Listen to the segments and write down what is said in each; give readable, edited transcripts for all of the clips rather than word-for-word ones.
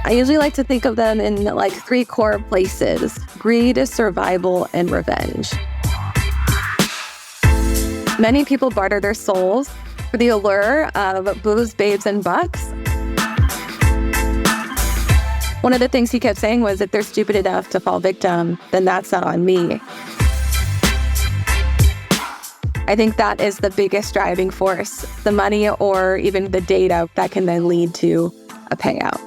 I usually like to think of them in like three core places: greed, survival, and revenge. Many people barter their souls for the allure of booze, babes, and bucks. One of the things he kept saying was, if they're stupid enough to fall victim, then that's not on me. I think that is the biggest driving force, the money or even the data that can then lead to a payout.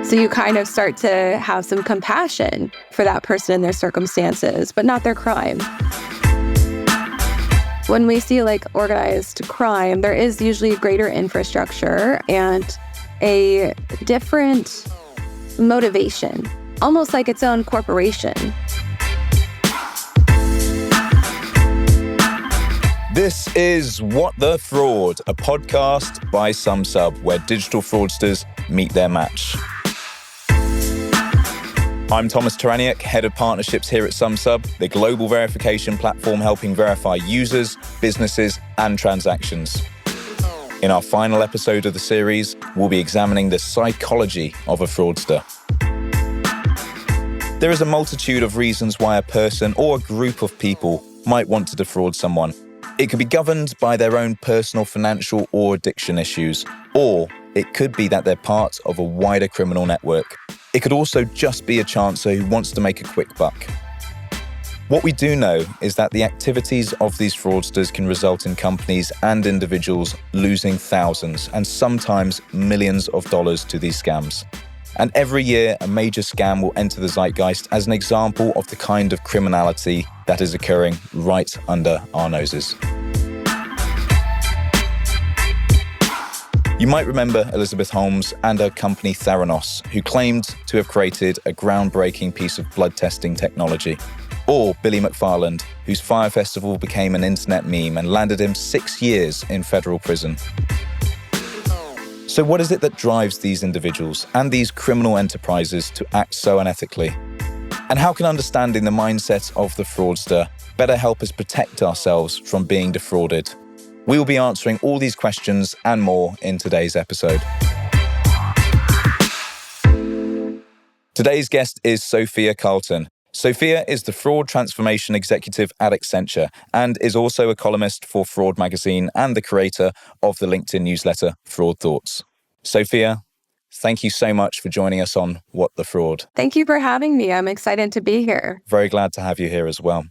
So you kind of start to have some compassion for that person and their circumstances, but not their crime. When we see like organized crime, there is usually greater infrastructure and a different motivation, almost like its own corporation. This is What the Fraud, a podcast by Sumsub, where digital fraudsters meet their match. I'm Thomas Taraniuk, Head of Partnerships here at Sumsub, the global verification platform helping verify users, businesses, and transactions. In our final episode of the series, we'll be examining the psychology of a fraudster. There is a multitude of reasons why a person or a group of people might want to defraud someone. It could be governed by their own personal financial or addiction issues, or it could be that they're part of a wider criminal network. It could also just be a chancer who wants to make a quick buck. What we do know is that the activities of these fraudsters can result in companies and individuals losing thousands and sometimes millions of dollars to these scams. And every year, a major scam will enter the zeitgeist as an example of the kind of criminality that is occurring right under our noses. You might remember Elizabeth Holmes and her company Theranos, who claimed to have created a groundbreaking piece of blood testing technology. Or Billy McFarland, whose Fire Festival became an internet meme and landed him 6 years in federal prison. So what is it that drives these individuals and these criminal enterprises to act so unethically? And how can understanding the mindset of the fraudster better help us protect ourselves from being defrauded? We will be answering all these questions and more in today's episode. Today's guest is Sophia Carlton. Sophia is the Fraud Transformation Executive at Accenture and is also a columnist for Fraud Magazine and the creator of the LinkedIn newsletter Fraud Thoughts. Sophia, thank you so much for joining us on What the Fraud. Thank you for having me. I'm excited to be here. Very glad to have you here as well.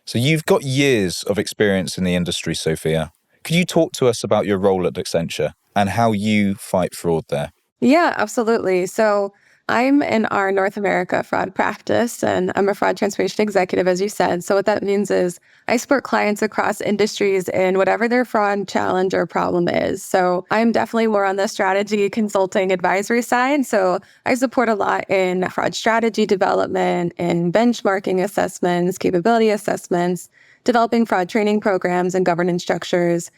So you've got years of experience in the industry, Sophia. Could you talk to us about your role at Accenture and how you fight fraud there? Yeah, absolutely. So I'm in our North America fraud practice, and I'm a fraud transformation executive, as you said. So what that means is I support clients across industries in whatever their fraud challenge or problem is. So I'm definitely more on the strategy consulting advisory side. So I support a lot in fraud strategy development, in benchmarking assessments, capability assessments, developing fraud training programs and governance structures,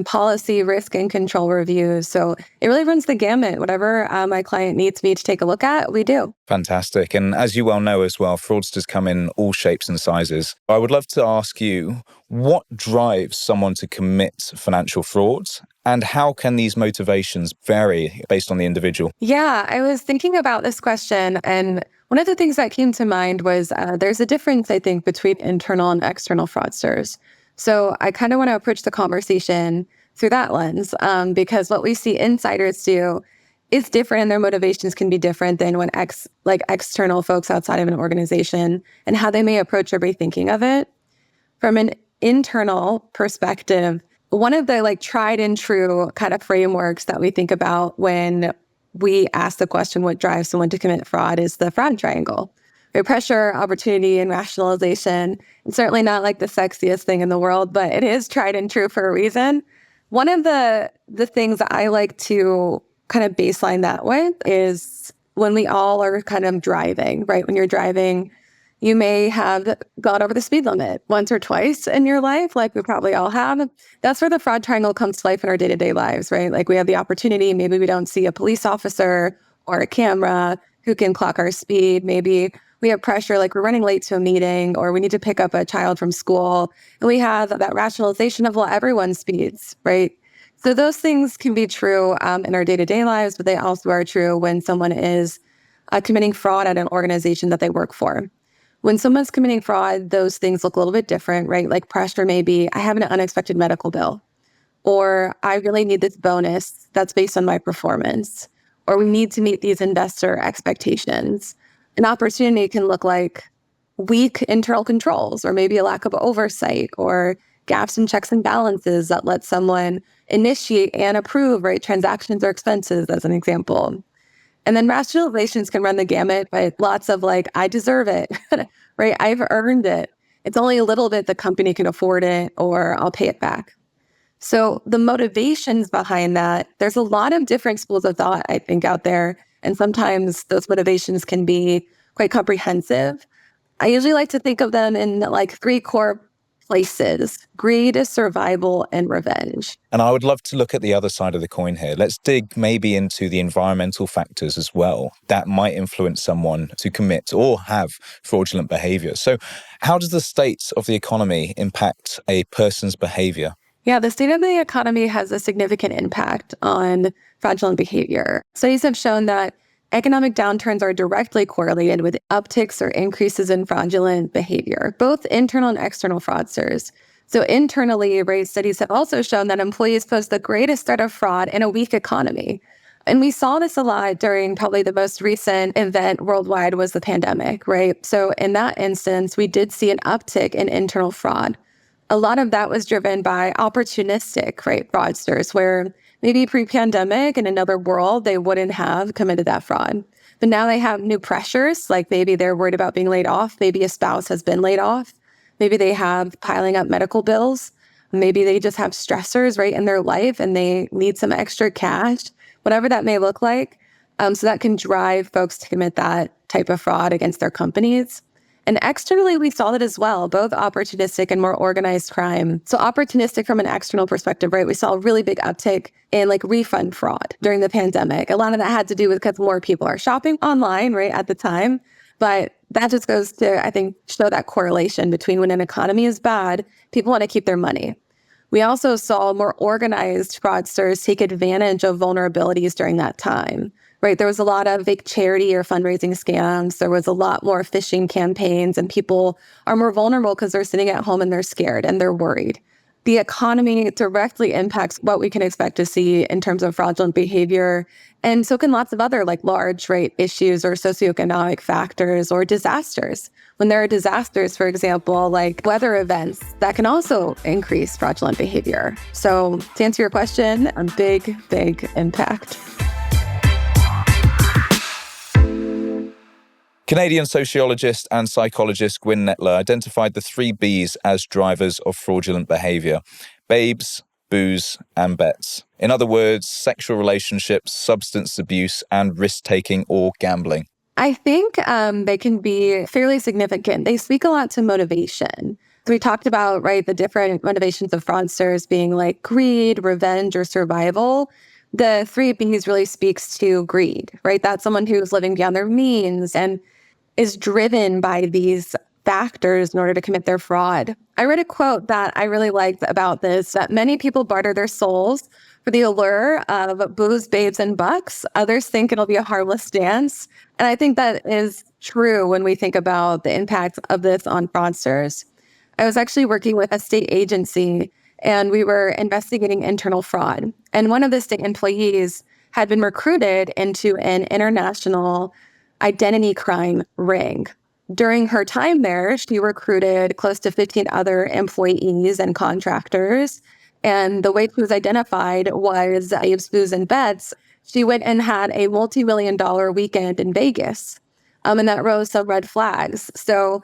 policy, risk, and control reviews. So it really runs the gamut. Whatever my client needs me to take a look at, we do. Fantastic. And as you well know as well, fraudsters come in all shapes and sizes. I would love to ask you, what drives someone to commit financial frauds? And how can these motivations vary based on the individual? Yeah, I was thinking about this question, and one of the things that came to mind was there's a difference, I think, between internal and external fraudsters. So I kind of want to approach the conversation through that lens, because what we see insiders do is different, and their motivations can be different than when external folks outside of an organization, and how they may approach or be thinking of it. From an internal perspective, one of the tried and true kind of frameworks that we think about when we ask the question, what drives someone to commit fraud, is the fraud triangle. Pressure, opportunity, and rationalization. It's certainly not like the sexiest thing in the world, but it is tried and true for a reason. One of the things that I like to kind of baseline that with is when we all are kind of driving, right? When you're driving, you may have gone over the speed limit once or twice in your life, like we probably all have. That's where the fraud triangle comes to life in our day-to-day lives, right? Like we have the opportunity, maybe we don't see a police officer or a camera who can clock our speed. Maybe we have pressure, like we're running late to a meeting, or we need to pick up a child from school. And we have that rationalization of, well, everyone speeds, right? So those things can be true in our day-to-day lives, but they also are true when someone is committing fraud at an organization that they work for. When someone's committing fraud, those things look a little bit different, right? Like pressure may be, I have an unexpected medical bill, or I really need this bonus that's based on my performance, or we need to meet these investor expectations. An opportunity can look like weak internal controls, or maybe a lack of oversight, or gaps in checks and balances that let someone initiate and approve, right, transactions or expenses, as an example. And then rationalizations can run the gamut, but lots of like, I deserve it, right? I've earned it. It's only a little bit the company can afford it, or I'll pay it back. So the motivations behind that, there's a lot of different schools of thought, I think, out there. And sometimes those motivations can be quite comprehensive. I usually like to think of them in like three core places: greed, survival, and revenge. And I would love to look at the other side of the coin here. Let's dig maybe into the environmental factors as well that might influence someone to commit or have fraudulent behavior. So how does the state of the economy impact a person's behavior? Yeah, the state of the economy has a significant impact on fraudulent behavior. Studies have shown that economic downturns are directly correlated with upticks or increases in fraudulent behavior, both internal and external fraudsters. So internally, right, studies have also shown that employees pose the greatest threat of fraud in a weak economy. And we saw this a lot during probably the most recent event worldwide was the pandemic, right? So in that instance, we did see an uptick in internal fraud. A lot of that was driven by opportunistic, right, fraudsters, where maybe pre-pandemic in another world, they wouldn't have committed that fraud. But now they have new pressures, like maybe they're worried about being laid off. Maybe a spouse has been laid off. Maybe they have piling up medical bills. Maybe they just have stressors, right, in their life and they need some extra cash, whatever that may look like. So that can drive folks to commit that type of fraud against their companies. And externally, we saw that as well, both opportunistic and more organized crime. So opportunistic from an external perspective, right? We saw a really big uptick in like refund fraud during the pandemic. A lot of that had to do with because more people are shopping online, right, at the time. But that just goes to, I think, show that correlation between when an economy is bad, people want to keep their money. We also saw more organized fraudsters take advantage of vulnerabilities during that time, right? There was a lot of fake charity or fundraising scams. There was a lot more phishing campaigns, and people are more vulnerable because they're sitting at home and they're scared and they're worried. The economy directly impacts what we can expect to see in terms of fraudulent behavior. And so can lots of other like large, right, issues or socioeconomic factors or disasters. When there are disasters, for example, like weather events, that can also increase fraudulent behavior. So to answer your question, a big, big impact. Canadian sociologist and psychologist Gwyn Nettler identified the three Bs as drivers of fraudulent behavior: babes, booze, and bets. In other words, sexual relationships, substance abuse, and risk-taking or gambling. I think they can be fairly significant. They speak a lot to motivation. So we talked about, right, the different motivations of fraudsters being like greed, revenge, or survival. The three Bs really speaks to greed, right? That's someone who's living beyond their means and is driven by these factors in order to commit their fraud. I read a quote that I really liked about this, that many people barter their souls for the allure of booze, babes, and bucks. Others think it'll be a harmless dance. And I think that is true when we think about the impact of this on fraudsters. I was actually working with a state agency and we were investigating internal fraud. And one of the state employees had been recruited into an international identity crime ring. During her time there, she recruited close to 15 other employees and contractors. And the way she was identified was Abe's Booze and Bets. She went and had a multi-million-dollar weekend in Vegas. And that rose some red flags. So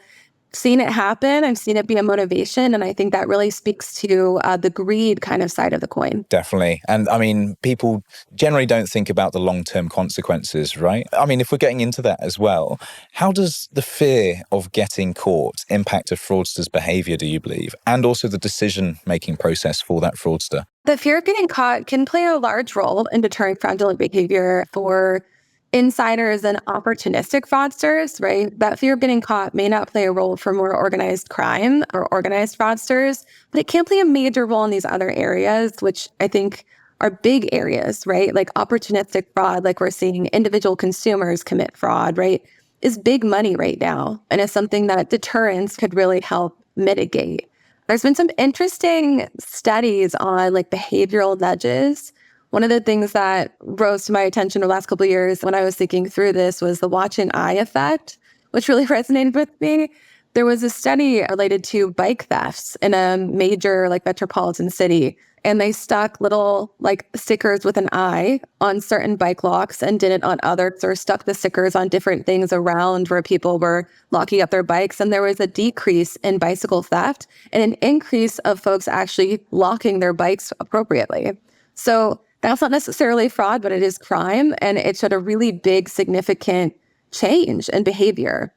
seen it happen, I've seen it be a motivation, and I think that really speaks to the greed kind of side of the coin. Definitely. And I mean, people generally don't think about the long-term consequences, right? I mean, if we're getting into that as well, how does the fear of getting caught impact a fraudster's behavior, do you believe? And also the decision-making process for that fraudster? The fear of getting caught can play a large role in deterring fraudulent behavior for insiders and opportunistic fraudsters, right? That fear of getting caught may not play a role for more organized crime or organized fraudsters, but it can play a major role in these other areas, which I think are big areas, right? Like opportunistic fraud, like we're seeing individual consumers commit fraud, right? Is big money right now. And it's something that deterrence could really help mitigate. There's been some interesting studies on like behavioral nudges. One of the things that rose to my attention the last couple of years when I was thinking through this was the watching eye effect, which really resonated with me. There was a study related to bike thefts in a major like metropolitan city, and they stuck little like stickers with an eye on certain bike locks and didn't on others, or stuck the stickers on different things around where people were locking up their bikes. And there was a decrease in bicycle theft and an increase of folks actually locking their bikes appropriately. So that's not necessarily fraud, but it is crime. And it showed a really big, significant change in behavior.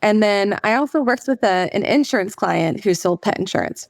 And then I also worked with an insurance client who sold pet insurance.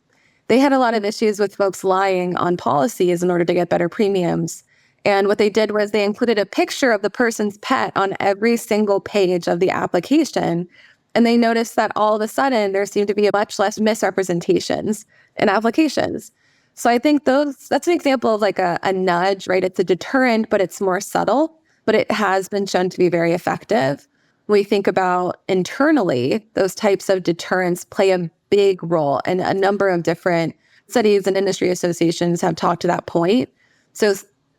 They had a lot of issues with folks lying on policies in order to get better premiums. And what they did was they included a picture of the person's pet on every single page of the application. And they noticed that all of a sudden there seemed to be much less misrepresentations in applications. So I think that's an example of like a nudge, right? It's a deterrent, but it's more subtle, but it has been shown to be very effective. When we think about internally, those types of deterrents play a big role, and a number of different studies and industry associations have talked to that point. So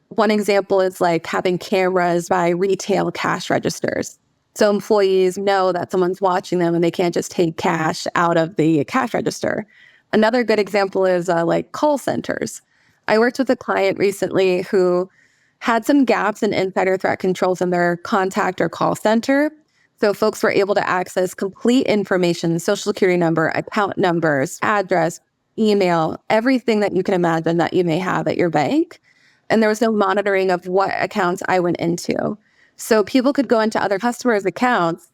one example is like having cameras by retail cash registers. So employees know that someone's watching them and they can't just take cash out of the cash register. Another good example is like call centers. I worked with a client recently who had some gaps in insider threat controls in their contact or call center. So folks were able to access complete information, social security number, account numbers, address, email, everything that you can imagine that you may have at your bank. And there was no monitoring of what accounts I went into. So people could go into other customers' accounts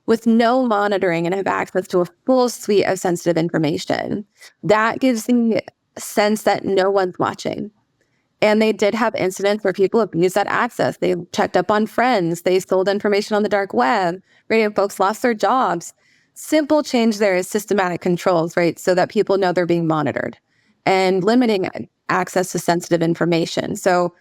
with no monitoring and have access to a full suite of sensitive information. That gives the sense that no one's watching. And they did have incidents where people abused that access. They checked up on friends. They sold information on the dark web. Right? Folks lost their jobs. Simple change there is systematic controls, right? So that people know they're being monitored and limiting access to sensitive information. So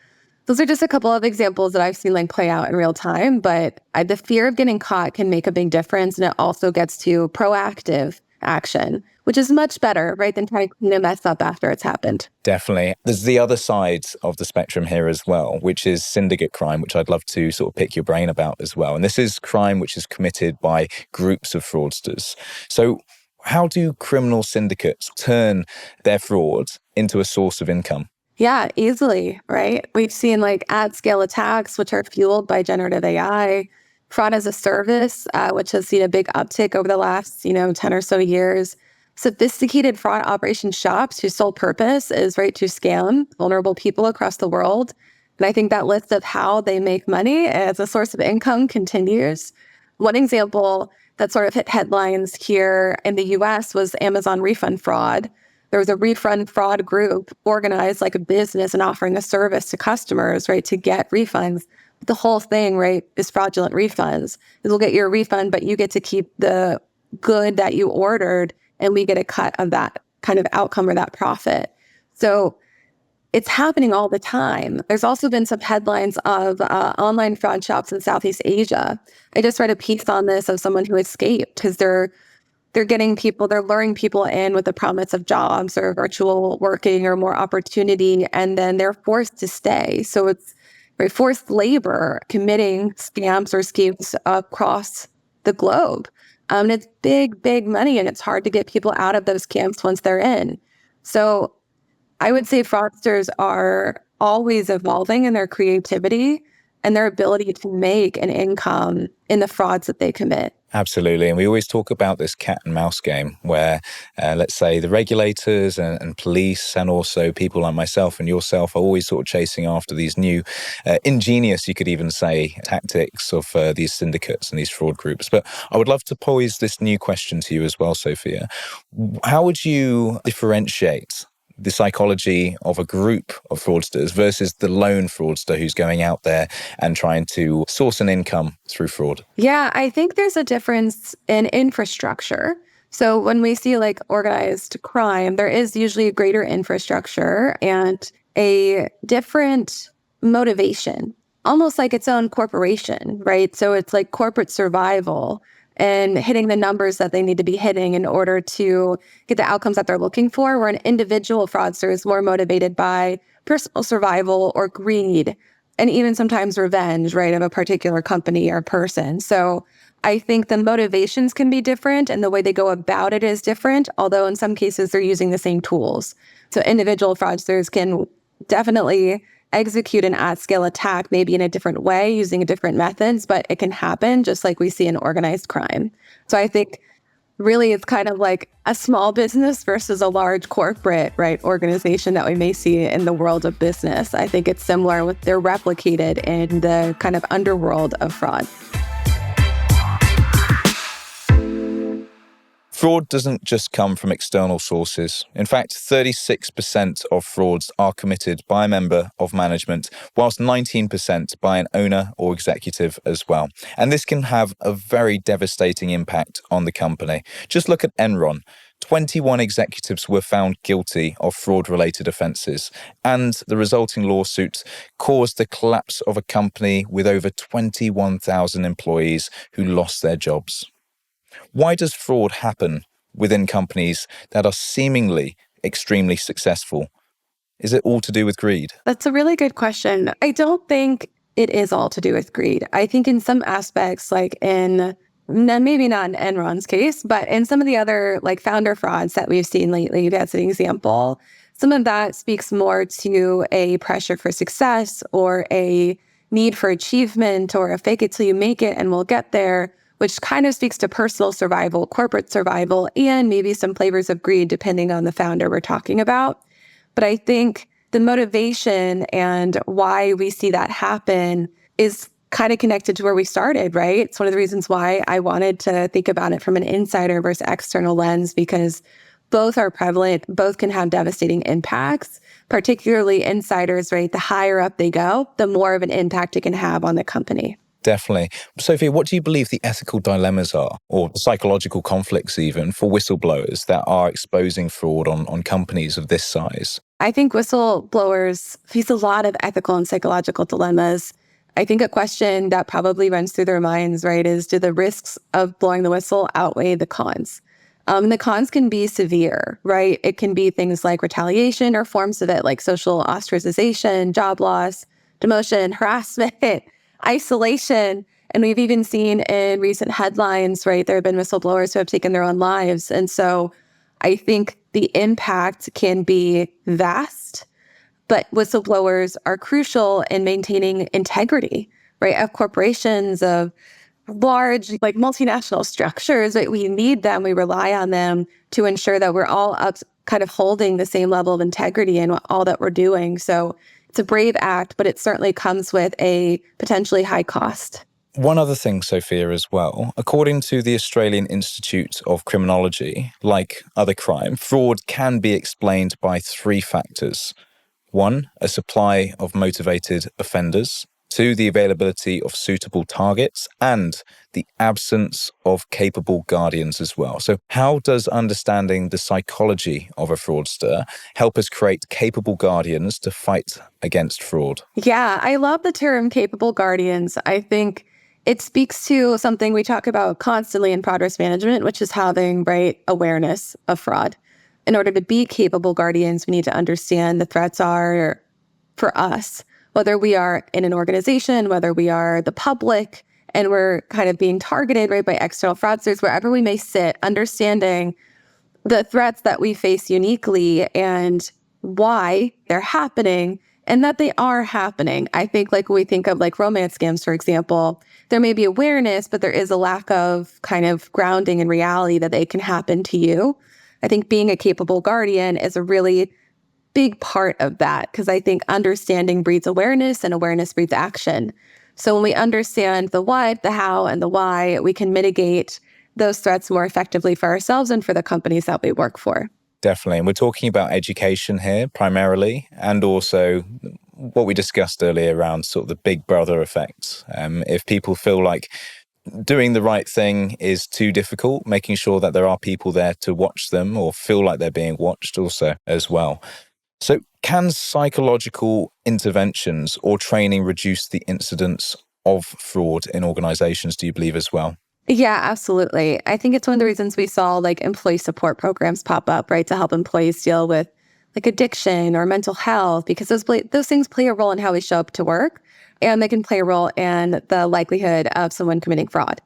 those are just a couple of examples that I've seen like play out in real time. But the fear of getting caught can make a big difference. And it also gets to proactive action, which is much better, right, than trying to clean a mess up after it's happened. Definitely. There's the other side of the spectrum here as well, which is syndicate crime, which I'd love to sort of pick your brain about as well. And this is crime which is committed by groups of fraudsters. So how do criminal syndicates turn their fraud into a source of income? Yeah, easily, right? We've seen like at-scale attacks, which are fueled by generative AI, fraud as a service, which has seen a big uptick over the last, 10 or so years. Sophisticated fraud operation shops whose sole purpose is, right, to scam vulnerable people across the world. And I think that list of how they make money as a source of income continues. One example that sort of hit headlines here in the US was Amazon refund fraud. There was a refund fraud group organized like a business and offering a service to customers, right, to get refunds. The whole thing, right, is fraudulent refunds. We'll get your refund, but you get to keep the good that you ordered, and we get a cut of that kind of outcome or that profit. So it's happening all the time. There's also been some headlines of online fraud shops in Southeast Asia. I just read a piece on this of someone who escaped because they're luring people in with the promise of jobs or virtual working or more opportunity, and then they're forced to stay. So it's forced labor committing scams or schemes across the globe. And it's big, big money, and it's hard to get people out of those camps once they're in. So I would say fraudsters are always evolving in their creativity and their ability to make an income in the frauds that they commit. Absolutely. And we always talk about this cat and mouse game where, let's say, the regulators and police and also people like myself and yourself are always sort of chasing after these new ingenious, you could even say, tactics of these syndicates and these fraud groups. But I would love to pose this new question to you as well, Sophia. How would you differentiate the psychology of a group of fraudsters versus the lone fraudster who's going out there and trying to source an income through fraud? Yeah, I think there's a difference in infrastructure. So when we see like organized crime, there is usually a greater infrastructure, and a different motivation, almost like its own corporation, right? So it's like corporate survival and hitting the numbers that they need to be hitting in order to get the outcomes that they're looking for, where an individual fraudster is more motivated by personal survival or greed, and even sometimes revenge, right, of a particular company or person. So I think the motivations can be different and the way they go about it is different, although in some cases they're using the same tools. So individual fraudsters can definitely execute an at-scale attack, maybe in a different way, using different methods, but it can happen just like we see in organized crime. So I think really it's kind of like a small business versus a large corporate, right, organization that we may see in the world of business. I think it's similar with they're replicated in the kind of underworld of fraud. Fraud doesn't just come from external sources. In fact, 36% of frauds are committed by a member of management, whilst 19% by an owner or executive as well. And this can have a very devastating impact on the company. Just look at Enron. 21 executives were found guilty of fraud-related offences, and the resulting lawsuits caused the collapse of a company with over 21,000 employees who lost their jobs. Why does fraud happen within companies that are seemingly extremely successful? Is it all to do with greed? That's a really good question. I don't think it is all to do with greed. I think in some aspects, like maybe not in Enron's case, but in some of the other like founder frauds that we've seen lately, that's an example. Some of that speaks more to a pressure for success or a need for achievement or a fake it till you make it and we'll get there, which kind of speaks to personal survival, corporate survival, and maybe some flavors of greed, depending on the founder we're talking about. But I think the motivation and why we see that happen is kind of connected to where we started, right? It's one of the reasons why I wanted to think about it from an insider versus external lens, because both are prevalent, both can have devastating impacts, particularly insiders, right? The higher up they go, the more of an impact it can have on the company. Definitely. Sophia, what do you believe the ethical dilemmas are, or the psychological conflicts even, for whistleblowers that are exposing fraud on companies of this size? I think whistleblowers face a lot of ethical and psychological dilemmas. I think a question that probably runs through their minds, right, is do the risks of blowing the whistle outweigh the cons? The cons can be severe, right? It can be things like retaliation or forms of it, like social ostracization, job loss, demotion, harassment, isolation. And we've even seen in recent headlines, right, there have been whistleblowers who have taken their own lives. And so I think the impact can be vast, but whistleblowers are crucial in maintaining integrity, right, of corporations, of large, like multinational structures, right? We need them, we rely on them to ensure that we're all up kind of holding the same level of integrity in all that we're doing. So it's a brave act, but it certainly comes with a potentially high cost. One other thing, Sophia, as well, according to the Australian Institute of Criminology, like other crime, fraud can be explained by three factors. 1, a supply of motivated offenders. 2, the availability of suitable targets, and the absence of capable guardians as well. So how does understanding the psychology of a fraudster help us create capable guardians to fight against fraud? Yeah, I love the term capable guardians. I think it speaks to something we talk about constantly in fraud risk management, which is having, right, awareness of fraud. In order to be capable guardians, we need to understand the threats are for us, whether we are in an organization, whether we are the public, and we're kind of being targeted, right, by external fraudsters, wherever we may sit, understanding the threats that we face uniquely and why they're happening and that they are happening. I think like when we think of like romance scams, for example, there may be awareness, but there is a lack of kind of grounding in reality that they can happen to you. I think being a capable guardian is a really big part of that, because I think understanding breeds awareness and awareness breeds action. So when we understand the what, the how, and the why, we can mitigate those threats more effectively for ourselves and for the companies that we work for. Definitely. And we're talking about education here primarily, and also what we discussed earlier around sort of the big brother effect. If people feel like doing the right thing is too difficult, making sure that there are people there to watch them or feel like they're being watched also as well. So Can psychological interventions or training reduce the incidence of fraud in organizations, do you believe, as well? Yeah, absolutely. I think it's one of the reasons we saw like employee support programs pop up, right, to help employees deal with like addiction or mental health, because those things play a role in how we show up to work, and they can play a role in the likelihood of someone committing fraud.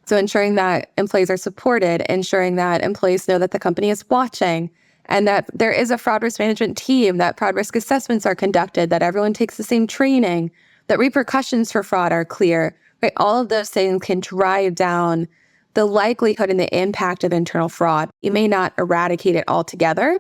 So ensuring that employees are supported, ensuring that employees know that the company is watching, and that there is a fraud risk management team, that fraud risk assessments are conducted, that everyone takes the same training, that repercussions for fraud are clear, right? All of those things can drive down the likelihood and the impact of internal fraud. You may not eradicate it altogether,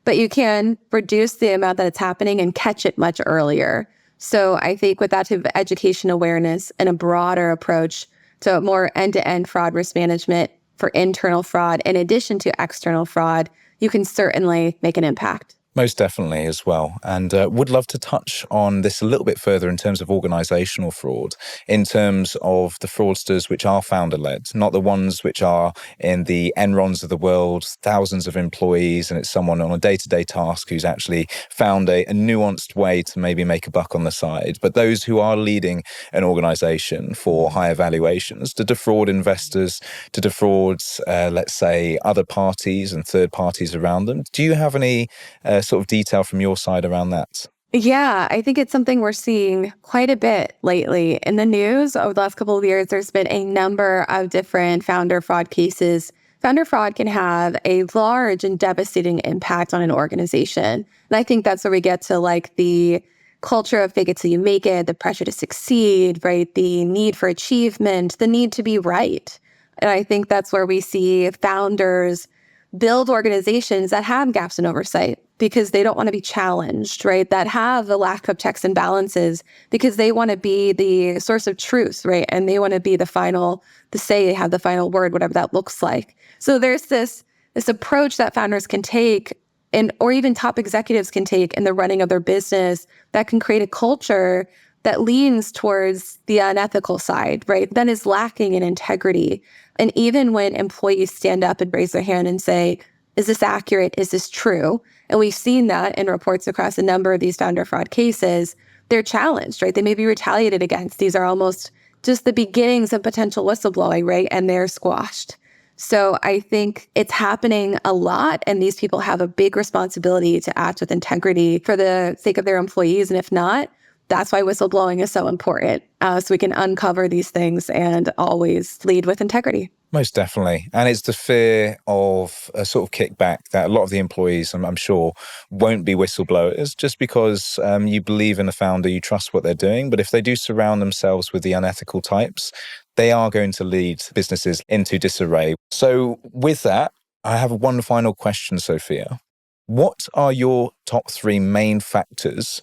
but you can reduce the amount that it's happening and catch it much earlier. So I think with that type of education awareness and a broader approach to more end-to-end fraud risk management for internal fraud, in addition to external fraud, you can certainly make an impact. Most definitely as well. And would love to touch on this a little bit further in terms of organizational fraud, in terms of the fraudsters which are founder-led, not the ones which are in the Enrons of the world, thousands of employees, and it's someone on a day-to-day task who's actually found a nuanced way to maybe make a buck on the side, but those who are leading an organization for higher valuations to defraud investors, to defraud, let's say, other parties and third parties around them. Do you have any sort of detail from your side around that? Yeah, I think it's something we're seeing quite a bit lately in the news. Over the last couple of years, there's been a number of different founder fraud cases. Founder fraud can have a large and devastating impact on an organization. And I think that's where we get to like the culture of fake it till you make it, the pressure to succeed, right? The need for achievement, the need to be right. And I think that's where we see founders build organizations that have gaps in oversight because they don't want to be challenged, right? That have the lack of checks and balances because they want to be the source of truth, right? And they want to be have the final word, whatever that looks like. So there's this approach that founders can take or even top executives can take in the running of their business that can create a culture that leans towards the unethical side, right? That is lacking in integrity. And even when employees stand up and raise their hand and say, is this accurate? Is this true? And we've seen that in reports across a number of these founder fraud cases, they're challenged, right? They may be retaliated against. These are almost just the beginnings of potential whistleblowing, right? And they're squashed. So I think it's happening a lot, and these people have a big responsibility to act with integrity for the sake of their employees. And if not, that's why whistleblowing is so important, so we can uncover these things and always lead with integrity. Most definitely. And it's the fear of a sort of kickback that a lot of the employees, I'm sure, won't be whistleblowers just because you believe in the founder, you trust what they're doing. But if they do surround themselves with the unethical types, they are going to lead businesses into disarray. So with that, I have one final question, Sophia. What are your top 3 main factors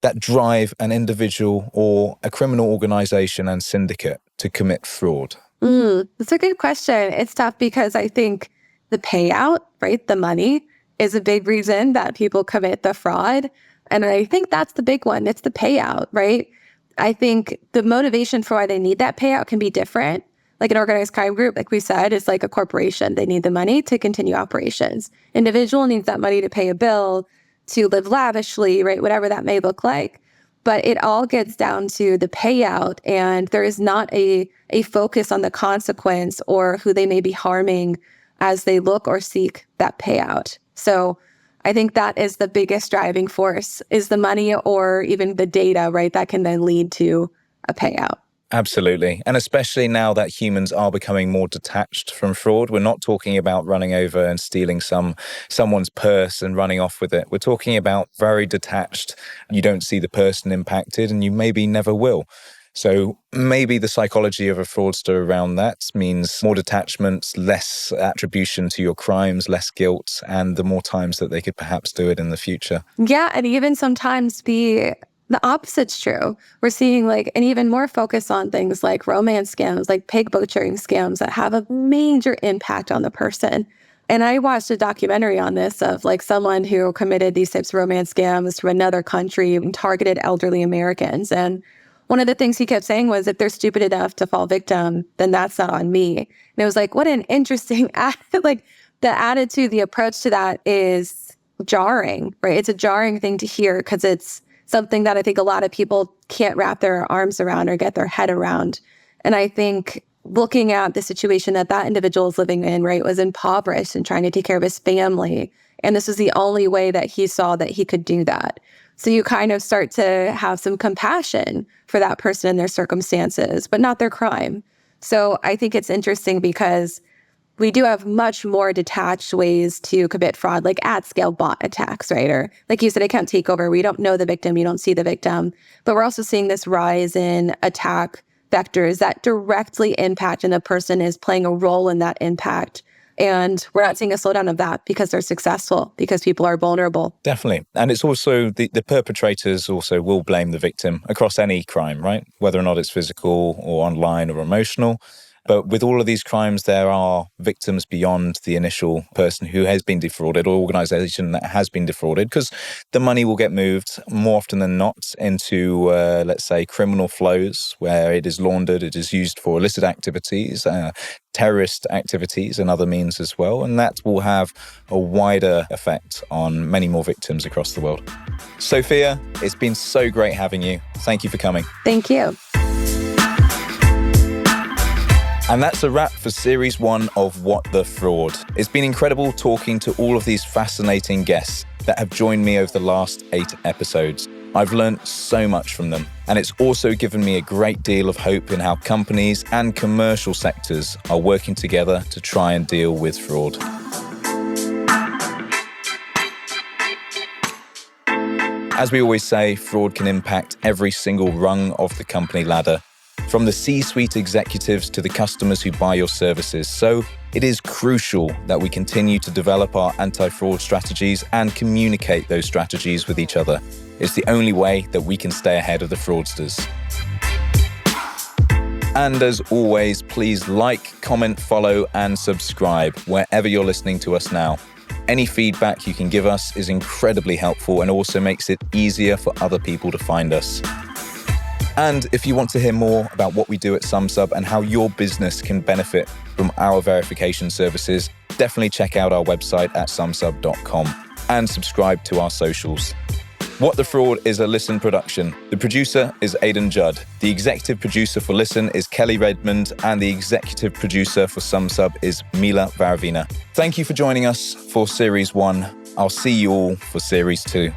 that drive an individual or a criminal organization and syndicate to commit fraud? That's a good question. It's tough because I think the payout, right, the money, is a big reason that people commit the fraud. And I think that's the big one. It's the payout, right? I think the motivation for why they need that payout can be different. Like an organized crime group, like we said, is like a corporation. They need the money to continue operations. Individual needs that money to pay a bill, to live lavishly, right? Whatever that may look like. But it all gets down to the payout, and there is not a focus on the consequence or who they may be harming as they look or seek that payout. So I think that is the biggest driving force, is the money or even the data, right? That can then lead to a payout. Absolutely. And especially now that humans are becoming more detached from fraud, we're not talking about running over and stealing someone's purse and running off with it. We're talking about very detached. You don't see the person impacted, and you maybe never will. So maybe the psychology of a fraudster around that means more detachment, less attribution to your crimes, less guilt, and the more times that they could perhaps do it in the future. Yeah, and even sometimes the opposite's true. We're seeing like an even more focus on things like romance scams, like pig butchering scams that have a major impact on the person. And I watched a documentary on this of like someone who committed these types of romance scams to another country and targeted elderly Americans. And one of the things he kept saying was, if they're stupid enough to fall victim, then that's not on me. And it was like, what an interesting like the attitude, the approach to that is jarring, right? It's a jarring thing to hear because it's something that I think a lot of people can't wrap their arms around or get their head around. And I think looking at the situation that that individual is living in, right, was impoverished and trying to take care of his family. And this was the only way that he saw that he could do that. So you kind of start to have some compassion for that person and their circumstances, but not their crime. So I think it's interesting because we do have much more detached ways to commit fraud, like at-scale bot attacks, right? Or like you said, account takeover. We don't know the victim. You don't see the victim. But we're also seeing this rise in attack vectors that directly impact, and the person is playing a role in that impact. And we're not seeing a slowdown of that because they're successful, because people are vulnerable. Definitely. And it's also the perpetrators also will blame the victim across any crime, right? Whether or not it's physical or online or emotional. But with all of these crimes, there are victims beyond the initial person who has been defrauded or organization that has been defrauded, because the money will get moved more often than not into, let's say, criminal flows where it is laundered, it is used for illicit activities, terrorist activities and other means as well. And that will have a wider effect on many more victims across the world. Sophia, it's been so great having you. Thank you for coming. Thank you. And that's a wrap for Series 1 of What the Fraud. It's been incredible talking to all of these fascinating guests that have joined me over the last 8 episodes. I've learned so much from them, and it's also given me a great deal of hope in how companies and commercial sectors are working together to try and deal with fraud. As we always say, fraud can impact every single rung of the company ladder, from the C-suite executives to the customers who buy your services. So it is crucial that we continue to develop our anti-fraud strategies and communicate those strategies with each other. It's the only way that we can stay ahead of the fraudsters. And as always, please like, comment, follow, and subscribe wherever you're listening to us now. Any feedback you can give us is incredibly helpful and also makes it easier for other people to find us. And if you want to hear more about what we do at Sumsub and how your business can benefit from our verification services, definitely check out our website at sumsub.com and subscribe to our socials. What the Fraud is a Listen production. The producer is Aidan Judd. The executive producer for Listen is Kelly Redmond, and the executive producer for Sumsub is Mila Varavina. Thank you for joining us for Series 1. I'll see you all for Series 2.